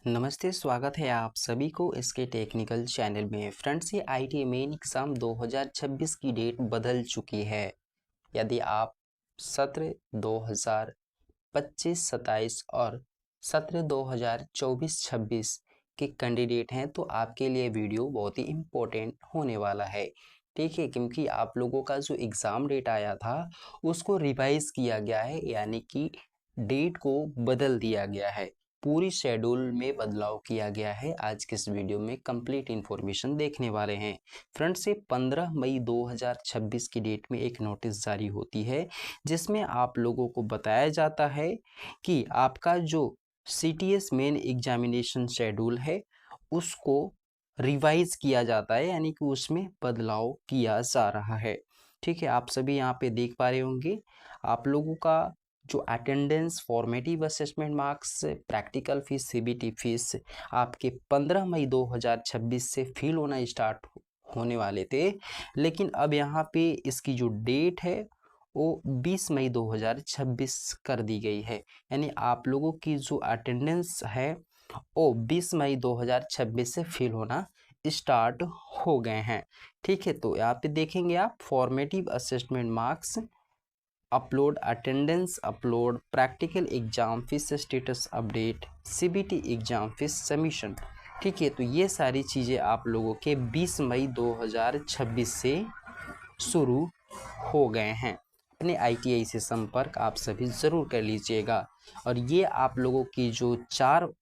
नमस्ते, स्वागत है आप सभी को इसके टेक्निकल चैनल में। फ्रेंड्स, ये आईटीआई मेन एग्ज़ाम 2026 की डेट बदल चुकी है। यदि आप सत्र 2025-27 और सत्र 2024-26 के कैंडिडेट हैं तो आपके लिए वीडियो बहुत ही इम्पोर्टेंट होने वाला है। ठीक है, क्योंकि आप लोगों का जो एग्ज़ाम डेट आया था उसको रिवाइज किया गया है, यानी कि डेट को बदल दिया गया है। पूरी शेड्यूल में बदलाव किया गया है। आज के इस वीडियो में कंप्लीट इन्फॉर्मेशन देखने वाले हैं। फ्रेंड्स, ये 15 मई 2026 की डेट में एक नोटिस जारी होती है जिसमें आप लोगों को बताया जाता है कि आपका जो सीटीएस मेन एग्जामिनेशन शेड्यूल है उसको रिवाइज किया जाता है, यानी कि उसमें बदलाव किया जा रहा है। ठीक है, आप सभी यहाँ पे देख पा रहे होंगे आप लोगों का जो attendance, formative assessment marks, practical fees, CBT fees आपके 15 मई 2026 से फिल होना स्टार्ट होने वाले थे, लेकिन अब यहाँ पे इसकी जो डेट है वो 20 मई 2026 कर दी गई है। यानी आप लोगों की जो अटेंडेंस है वो 20 मई 2026 से फिल होना स्टार्ट हो गए हैं। ठीक है, तो यहाँ पे देखेंगे आप formative assessment marks, upload attendance, upload practical exam fees status update, CBT exam fees submission. ठीक है, तो ये सारी चीज़ें आप लोगों के 20 मई 2026 से शुरू हो गए हैं। अपने आईटीआई से संपर्क आप सभी ज़रूर कर लीजिएगा। और ये आप लोगों की जो 4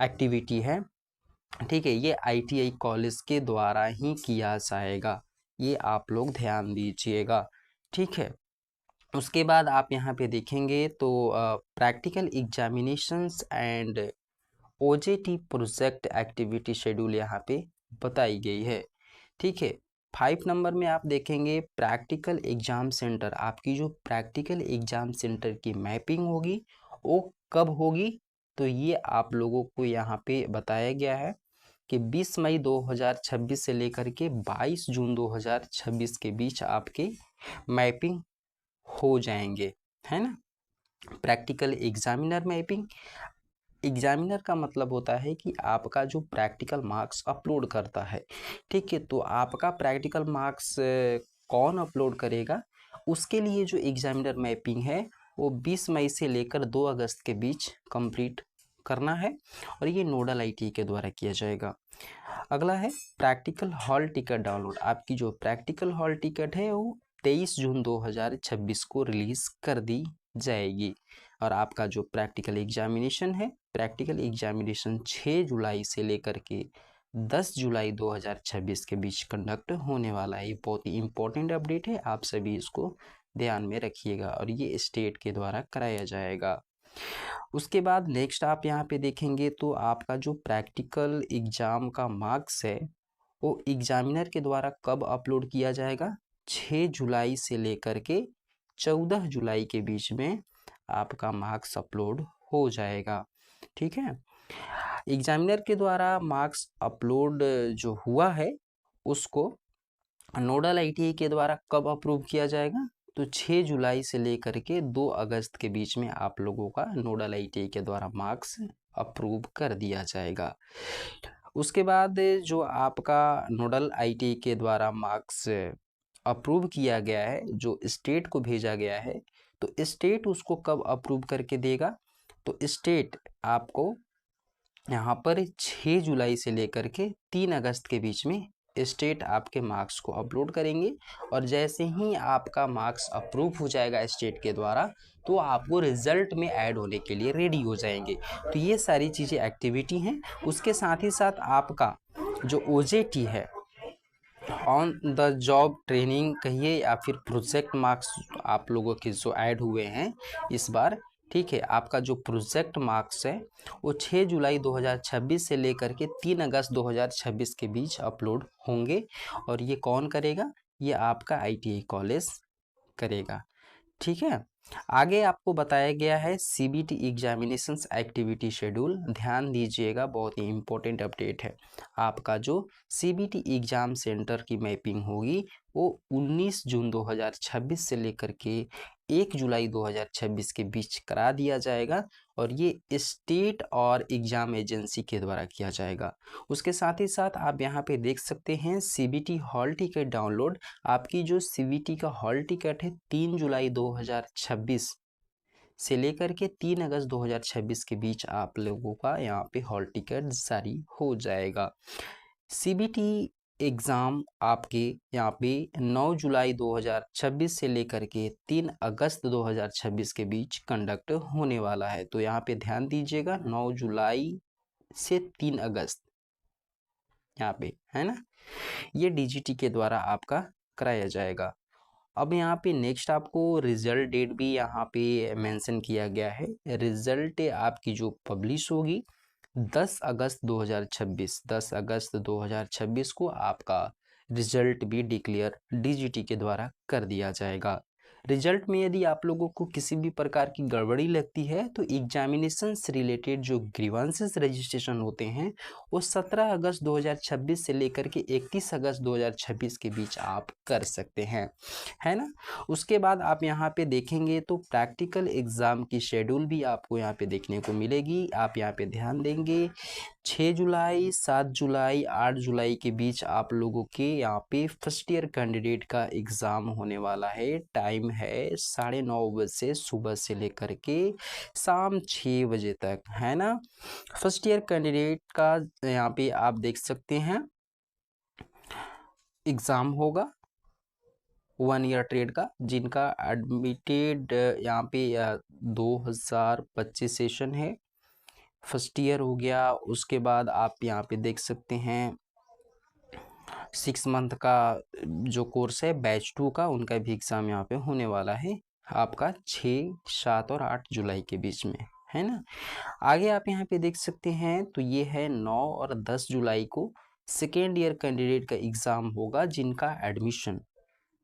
एक्टिविटी है, ठीक है, ये आईटीआई कॉलेज के द्वारा ही किया जाएगा, ये आप लोग ध्यान दीजिएगा। ठीक है, उसके बाद आप यहाँ पे देखेंगे तो practical examinations and OJT project activity schedule यहाँ पे बताई गई है। ठीक है, 5 नंबर में आप देखेंगे प्रैक्टिकल एग्जाम सेंटर, आपकी जो प्रैक्टिकल एग्जाम सेंटर की मैपिंग होगी वो कब होगी, तो ये आप लोगों को यहाँ पे बताया गया है कि 20 मई 2026 से लेकर के 22 जून 2026 के बीच आपके मैपिंग हो जाएंगे, है ना। प्रैक्टिकल एग्जामिनर मैपिंग, एग्जामिनर का मतलब होता है कि आपका जो प्रैक्टिकल मार्क्स अपलोड करता है। ठीक है, तो आपका प्रैक्टिकल मार्क्स कौन अपलोड करेगा, उसके लिए जो एग्जामिनर मैपिंग है वो 20 मई से लेकर 2 अगस्त के बीच कंप्लीट करना है और ये नोडल आईटी के द्वारा किया जाएगा। अगला है प्रैक्टिकल हॉल टिकट डाउनलोड। आपकी जो प्रैक्टिकल हॉल टिकट है वो 23 जून 2026 को रिलीज कर दी जाएगी। और आपका जो प्रैक्टिकल एग्जामिनेशन है, प्रैक्टिकल एग्जामिनेशन 6 जुलाई से लेकर के 10 जुलाई 2026 के बीच कंडक्ट होने वाला है। ये बहुत ही इम्पोर्टेंट अपडेट है, आप सभी इसको ध्यान में रखिएगा और ये स्टेट के द्वारा कराया जाएगा। उसके बाद नेक्स्ट आप यहाँ पे देखेंगे तो आपका जो प्रैक्टिकल एग्जाम का मार्क्स है वो एग्जामिनर के द्वारा कब अपलोड किया जाएगा, 6 जुलाई से लेकर के 14 जुलाई के बीच में आपका मार्क्स अपलोड हो जाएगा। ठीक है, एग्जामिनर के द्वारा मार्क्स अपलोड जो हुआ है उसको नोडल आईटीआई के द्वारा कब अप्रूव किया जाएगा, तो 6 जुलाई से लेकर के 2 अगस्त के बीच में आप लोगों का नोडल आईटीआई के द्वारा मार्क्स अप्रूव कर दिया जाएगा। उसके बाद जो आपका नोडल आईटीआई के द्वारा मार्क्स अप्रूव किया गया है, जो स्टेट को भेजा गया है, तो स्टेट उसको कब अप्रूव करके देगा, तो स्टेट आपको यहाँ पर 6 जुलाई से लेकर के 3 अगस्त के बीच में स्टेट आपके मार्क्स को अपलोड करेंगे। और जैसे ही आपका मार्क्स अप्रूव हो जाएगा स्टेट के द्वारा तो आपको रिजल्ट में ऐड होने के लिए रेडी हो जाएंगे। तो ये सारी चीज़ें एक्टिविटी हैं। उसके साथ ही साथ आपका जो ओजेटी है, ऑन द जॉब ट्रेनिंग कहिए या फिर प्रोजेक्ट मार्क्स आप लोगों के जो ऐड हुए हैं इस बार, ठीक है, आपका जो प्रोजेक्ट मार्क्स है वो 6 जुलाई 2026 से लेकर के 3 अगस्त 2026 के बीच अपलोड होंगे। और ये कौन करेगा, ये आपका आईटीआई कॉलेज करेगा। ठीक है, आगे आपको बताया गया है सीबीटी एग्जामिनेशंस एक्टिविटी शेड्यूल। ध्यान दीजिएगा, बहुत ही इम्पोर्टेंट अपडेट है। आपका जो सीबीटी एग्जाम सेंटर की मैपिंग होगी वो 19 जून 2026 से लेकर के 1 जुलाई 2026 के बीच करा दिया जाएगा। और ये स्टेट और एग्ज़ाम एजेंसी के द्वारा किया जाएगा। उसके साथ ही साथ आप यहाँ पे देख सकते हैं सीबीटी हॉल टिकट डाउनलोड। आपकी जो सीबीटी का हॉल टिकट है 3 जुलाई 2026 से लेकर के 3 अगस्त 2026 के बीच आप लोगों का यहाँ पे हॉल टिकट जारी हो जाएगा। सीबीटी एग्ज़ाम आपके यहाँ पे 9 जुलाई 2026 से लेकर के 3 अगस्त 2026 के बीच कंडक्ट होने वाला है। तो यहाँ पे ध्यान दीजिएगा 9 जुलाई से 3 अगस्त यहाँ पे है ना, ये डीजीटी के द्वारा आपका कराया जाएगा। अब यहाँ पे नेक्स्ट आपको रिजल्ट डेट भी यहाँ पे मेंशन किया गया है। रिजल्ट आपकी जो पब्लिश होगी 10 अगस्त 2026, 10 अगस्त 2026 को आपका रिजल्ट भी डिक्लेयर डीजीटी के द्वारा कर दिया जाएगा। रिजल्ट में यदि आप लोगों को किसी भी प्रकार की गड़बड़ी लगती है तो एग्जामिनेशन से रिलेटेड जो ग्रीवेंसेस रजिस्ट्रेशन होते हैं वो 17 अगस्त 2026 से लेकर के 31 अगस्त 2026 के बीच आप कर सकते हैं, है ना। उसके बाद आप यहाँ पे देखेंगे तो प्रैक्टिकल एग्ज़ाम की शेड्यूल भी आपको यहाँ पे देखने को मिलेगी। आप यहाँ पे ध्यान देंगे 6 जुलाई, 7 जुलाई, 8 जुलाई के बीच आप लोगों के यहाँ पे फर्स्ट ईयर कैंडिडेट का एग्ज़ाम होने वाला है। टाइम है 9:30 बजे सुबह से लेकर के शाम 6 बजे तक, है ना। फर्स्ट ईयर कैंडिडेट का यहाँ पे आप देख सकते हैं एग्ज़ाम होगा 1 ईयर ट्रेड का, जिनका एडमिटेड यहाँ पे 2025 सेशन है, फर्स्ट ईयर हो गया। उसके बाद आप यहाँ पे देख सकते हैं 6 मंथ का जो कोर्स है बैच 2 का, उनका भी एग्ज़ाम यहाँ पे होने वाला है आपका 6, 7 और 8 जुलाई के बीच में, है ना। आगे आप यहाँ पे देख सकते हैं तो ये है 9 और 10 जुलाई को सेकेंड ईयर कैंडिडेट का एग्ज़ाम होगा, जिनका एडमिशन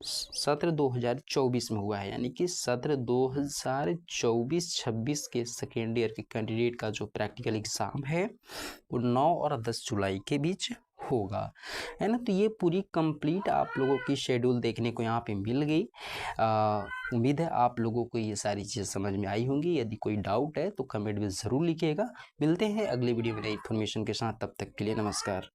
सत्र 2024 में हुआ है, यानी कि सत्र 2024-26 के सेकेंड ईयर के कैंडिडेट का जो प्रैक्टिकल एग्ज़ाम है वो 9 और 10 जुलाई के बीच होगा, है ना। तो ये पूरी कंप्लीट आप लोगों की शेड्यूल देखने को यहाँ पे मिल गई। उम्मीद है आप लोगों को ये सारी चीज़ें समझ में आई होंगी। यदि कोई डाउट है तो कमेंट में ज़रूर लिखिएगा। मिलते हैं अगले वीडियो में नई इन्फॉर्मेशन के साथ, तब तक के लिए नमस्कार।